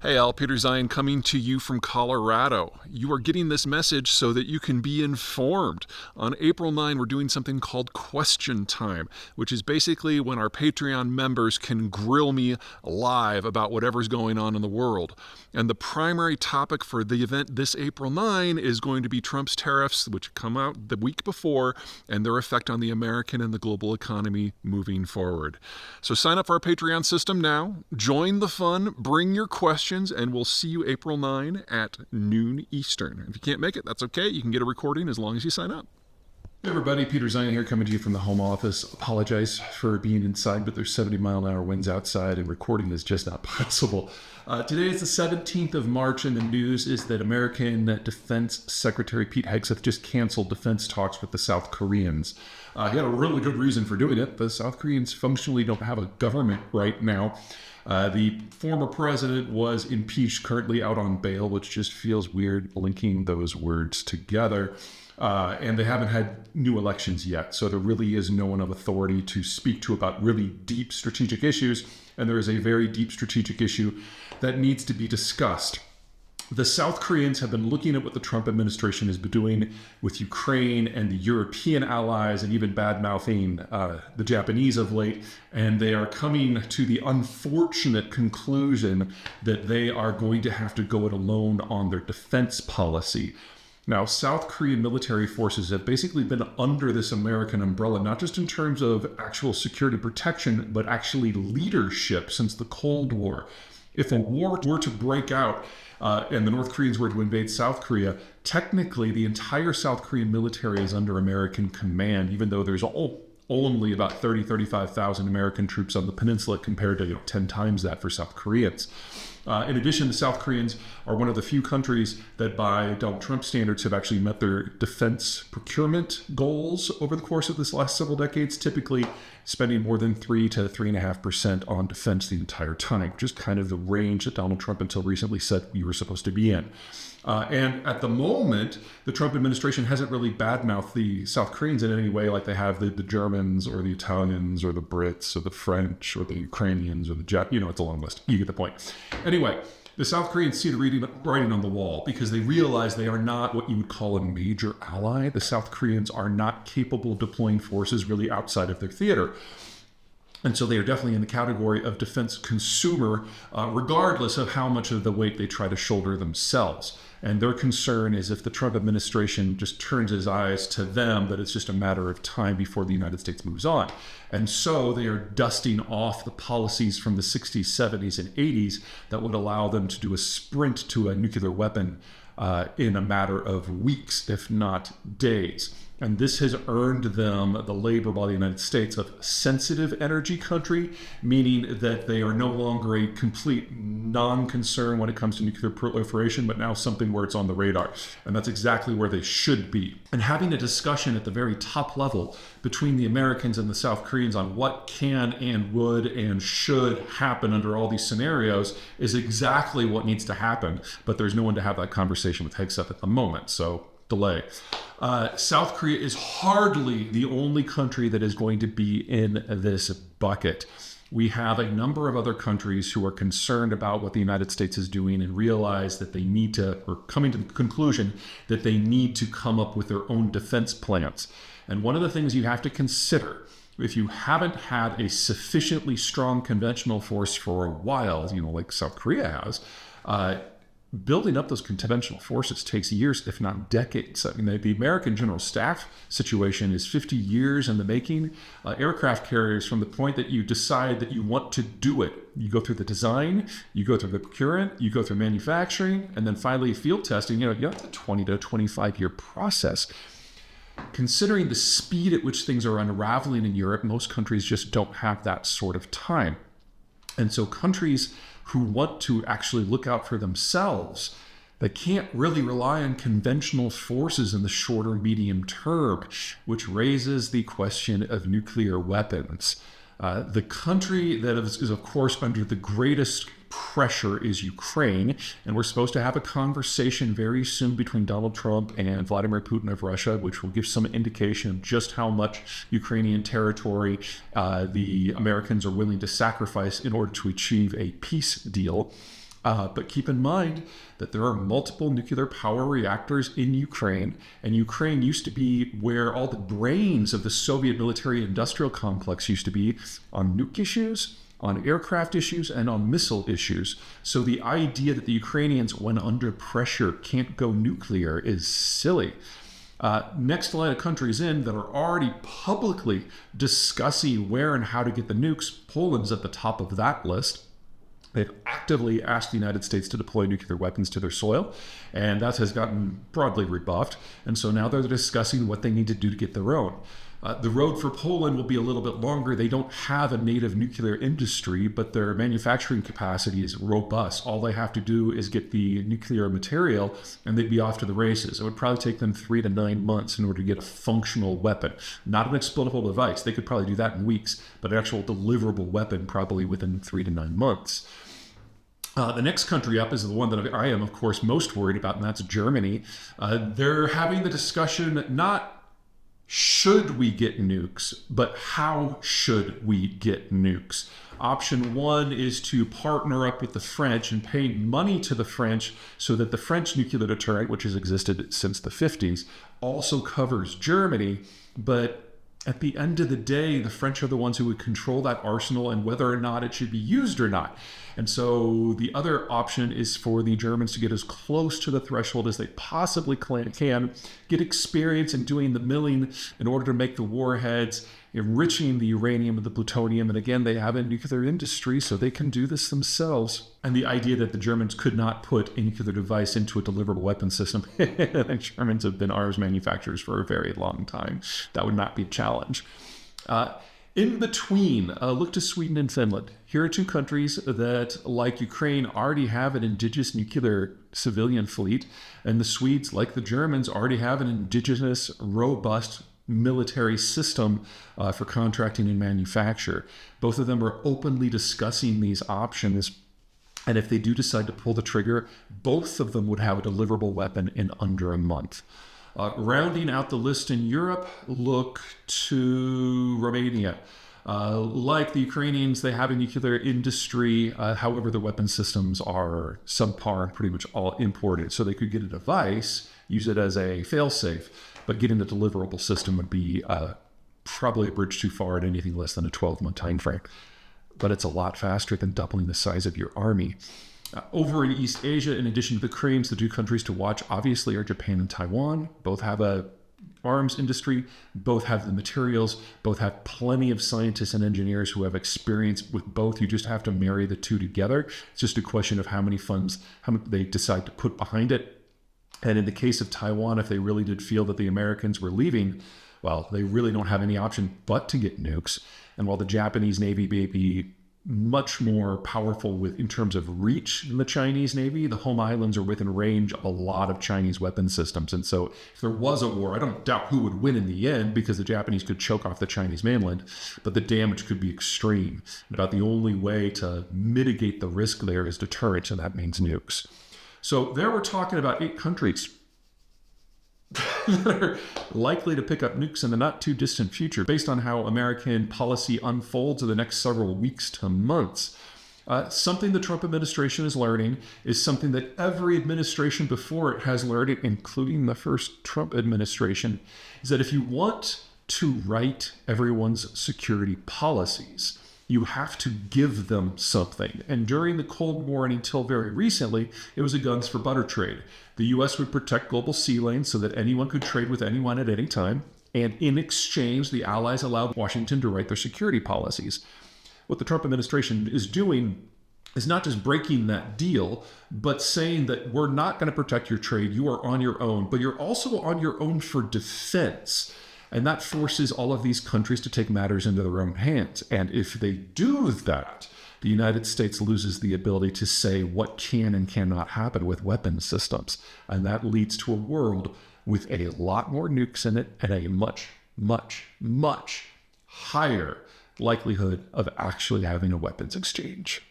Hey Al, Peter Zeihan coming to you from Colorado. You are getting this message so that you can be informed. On April 9, we're doing something called Question Time, which is basically when our Patreon members can grill me live about whatever's going on in the world. And the primary topic for the event this April 9 is going to be Trump's tariffs, which come out the week before, and their effect on the American and the global economy moving forward. So sign up for our Patreon system now, join the fun, bring your questions, and we'll see you April 9 at noon Eastern. If you can't make it, that's okay. You can get a recording as long as you sign up. Hey everybody, Peter Zeihan here coming to you from the home office. Apologize for being inside, but there's 70-mile-an-hour winds outside and recording is just not possible. Today is the 17th of March, and the news is that American Defense Secretary Pete Hegseth just canceled defense talks with the South Koreans. He had a really good reason for doing it. The South Koreans functionally don't have a government right now. The former president was impeached, currently out on bail, which just feels weird linking those words together. And they haven't had new elections yet. So there really is no one of authority to speak to about really deep strategic issues. And there is a very deep strategic issue that needs to be discussed. The South Koreans have been looking at what the Trump administration has been doing with Ukraine and the European allies, and even bad-mouthing the Japanese of late, and they are coming to the unfortunate conclusion that they are going to have to go it alone on their defense policy. Now, South Korean military forces have basically been under this American umbrella, not just in terms of actual security protection, but actually leadership since the Cold War. If a war were to break out, and the North Koreans were to invade South Korea, technically the entire South Korean military is under American command, even though there's only about 35,000 American troops on the peninsula compared to 10 times that for South Koreans. In addition, the South Koreans are one of the few countries that by Donald Trump standards have actually met their defense procurement goals over the course of this last several decades, typically spending more than 3 to 3.5% on defense the entire time, which is kind of the range that Donald Trump until recently said we were supposed to be in. And at the moment, the Trump administration hasn't really badmouthed the South Koreans in any way like they have the Germans or the Italians or the Brits or the French or the Ukrainians or the Japanese. It's a long list. You get the point. Anyway, the South Koreans see the writing on the wall because they realize they are not what you would call a major ally. The South Koreans are not capable of deploying forces really outside of their theater. And so they are definitely in the category of defense consumer, regardless of how much of the weight they try to shoulder themselves. And their concern is if the Trump administration just turns his eyes to them, that it's just a matter of time before the United States moves on. And so they are dusting off the policies from the 60s, 70s, and 80s that would allow them to do a sprint to a nuclear weapon in a matter of weeks, if not days. And this has earned them the label by the United States of sensitive energy country, meaning that they are no longer a complete non-concern when it comes to nuclear proliferation, but now something where it's on the radar. And that's exactly where they should be. And having a discussion at the very top level between the Americans and the South Koreans on what can and would and should happen under all these scenarios is exactly what needs to happen. But there's no one to have that conversation with Hegseth at the moment. So delay. South Korea is hardly the only country that is going to be in this bucket. We have a number of other countries who are concerned about what the United States is doing and realize that they need to, or coming to the conclusion that they need to come up with their own defense plans. And one of the things you have to consider, if you haven't had a sufficiently strong conventional force for a while, like South Korea has, building up those conventional forces takes years, if not decades. I mean, the American General Staff situation is 50 years in the making. Aircraft carriers, from the point that you decide that you want to do it, you go through the design, you go through the procurement, you go through manufacturing, and then finally field testing. You have a 20 to 25-year process. Considering the speed at which things are unraveling in Europe, most countries just don't have that sort of time. And so countries who want to actually look out for themselves, they can't really rely on conventional forces in the short or medium term, which raises the question of nuclear weapons. The country that is, of course, under the greatest pressure is Ukraine, and we're supposed to have a conversation very soon between Donald Trump and Vladimir Putin of Russia, which will give some indication of just how much Ukrainian territory the Americans are willing to sacrifice in order to achieve a peace deal. But keep in mind that there are multiple nuclear power reactors in Ukraine, and Ukraine used to be where all the brains of the Soviet military-industrial complex used to be on nuke issues, on aircraft issues, and on missile issues. So the idea that the Ukrainians, when under pressure, can't go nuclear is silly. Next line of countries in that are already publicly discussing where and how to get the nukes, Poland's at the top of that list. They've actively asked the United States to deploy nuclear weapons to their soil, and that has gotten broadly rebuffed. And so now they're discussing what they need to do to get their own. The road for Poland will be a little bit longer. They don't have a native nuclear industry, but their manufacturing capacity is robust. All they have to do is get the nuclear material, and they'd be off to the races. It would probably take them 3 to 9 months in order to get a functional weapon. Not an explodable device. They could probably do that in weeks, but an actual deliverable weapon probably within 3 to 9 months. The next country up is the one that I am, of course, most worried about, and that's Germany. They're having the discussion not should we get nukes, but how should we get nukes? Option one is to partner up with the French and pay money to the French so that the French nuclear deterrent, which has existed since the 50s, also covers Germany. But at the end of the day, the French are the ones who would control that arsenal and whether or not it should be used or not. And so the other option is for the Germans to get as close to the threshold as they possibly can, get experience in doing the milling in order to make the warheads, enriching the uranium and the plutonium. And again, they have a nuclear industry, so they can do this themselves. And the idea that the Germans could not put a nuclear device into a deliverable weapon system, the Germans have been arms manufacturers for a very long time. That would not be a challenge. In between, look to Sweden and Finland. Here are two countries that, like Ukraine, already have an indigenous nuclear civilian fleet, and the Swedes, like the Germans, already have an indigenous, robust military system for contracting and manufacture. Both of them are openly discussing these options, and if they do decide to pull the trigger, both of them would have a deliverable weapon in under a month. Rounding out the list in Europe, look to Romania. Like the Ukrainians, they have a nuclear industry. However, their weapon systems are subpar and pretty much all imported. So they could get a device, use it as a failsafe, but getting a deliverable system would be probably a bridge too far at anything less than a 12-month time frame. But it's a lot faster than doubling the size of your army. Over in East Asia, in addition to the Koreans, the two countries to watch obviously are Japan and Taiwan. Both have a arms industry, both have the materials, both have plenty of scientists and engineers who have experience with both. You just have to marry the two together. It's just a question of how many funds they decide to put behind it. And in the case of Taiwan, if they really did feel that the Americans were leaving, well, they really don't have any option but to get nukes. And while the Japanese Navy may be much more powerful in terms of reach than the Chinese Navy, the home islands are within range of a lot of Chinese weapon systems. And so if there was a war, I don't doubt who would win in the end, because the Japanese could choke off the Chinese mainland, but the damage could be extreme. And about the only way to mitigate the risk there is deterrence, and that means nukes. So there we're talking about 8 countries that are likely to pick up nukes in the not too distant future based on how American policy unfolds in the next several weeks to months. Something the Trump administration is learning is something that every administration before it has learned, including the first Trump administration, is that if you want to write everyone's security policies, you have to give them something. And during the Cold War and until very recently, it was a guns for butter trade. The U.S. would protect global sea lanes so that anyone could trade with anyone at any time. And in exchange, the Allies allowed Washington to write their security policies. What the Trump administration is doing is not just breaking that deal, but saying that we're not going to protect your trade. You are on your own, but you're also on your own for defense. And that forces all of these countries to take matters into their own hands. And if they do that, the United States loses the ability to say what can and cannot happen with weapons systems. And that leads to a world with a lot more nukes in it and a much, much, much higher likelihood of actually having a weapons exchange.